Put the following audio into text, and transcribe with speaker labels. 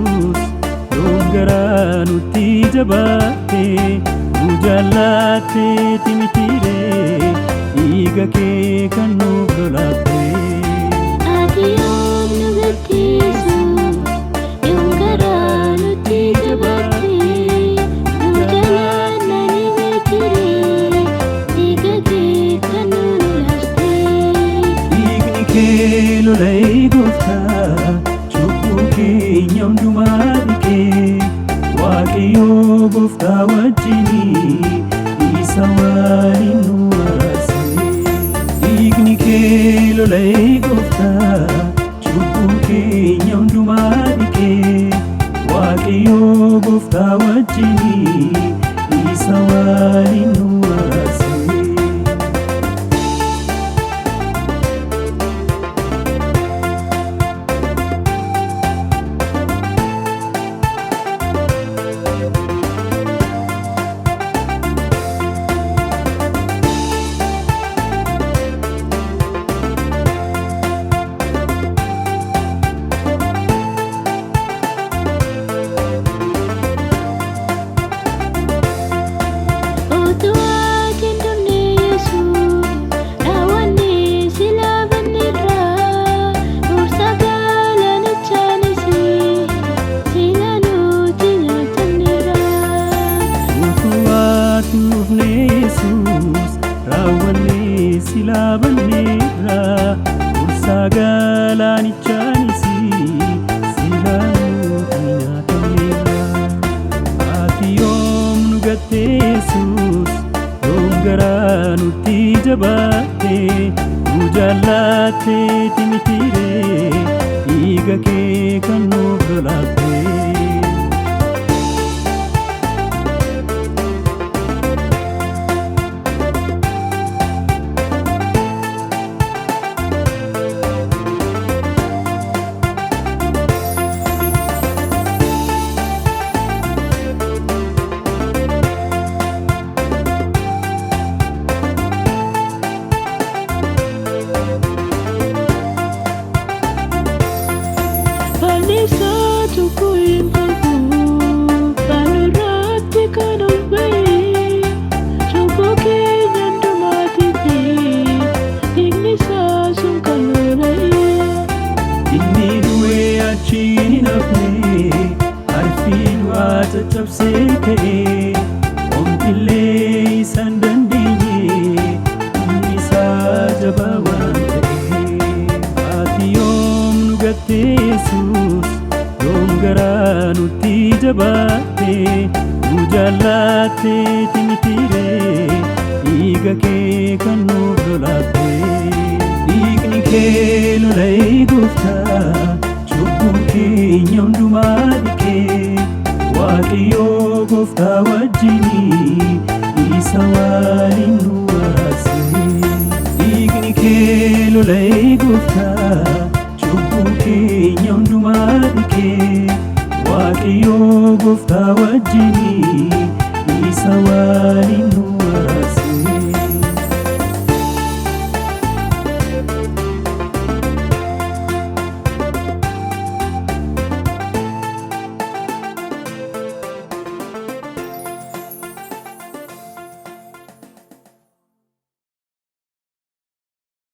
Speaker 1: Yesus Dongara nutti jabaate nu jaallate timitire dhiiga kee kan nuuf lolaatte.
Speaker 2: Ati yoom nu gadhiisu dongara nutti jabaate nu jaallannani mitire dhiiga kee kan nuuf lolaatte.
Speaker 1: Dhiigni kee lolee gooftaa cubbuu keenya hundumaa dhiqee Waaqayyoo gooftaa wajjinii isa waliin nu araarse. Dhiigni kee lolee gooftaa cubbuu keenya hundumaa dhiqee Waaqayyoo gooftaa wajjinii isa waliin nu araarse. Sila banneerra dursaa galaanichaanisi sila nuti nyaatanneerra. Ati yoom nu gatte Yesus dongara nutti jabaatte nu jaallatte timitire dhiiga kee kan nuuf lolaatte. Caccabsee ka'ee omtillee isaan dandeenye humni isaa jabaa waan ta'ee. Ati yoom nu gatte Yesus dongara nutti jabaatte nu jaallatte timitire dhiiga kee kan nuuf lolaatte. Dhiigni kee lolee gooftaa cubbuu keenya hundumaa dhiqee Waaqayyoo gooftaa wajjinii isa waliin nu araarse. Dhiigni kee lolee gooftaa cubbuu keenya hundumaa dhiqee Waaqayyoo gooftaa wajjinii isa waliin nu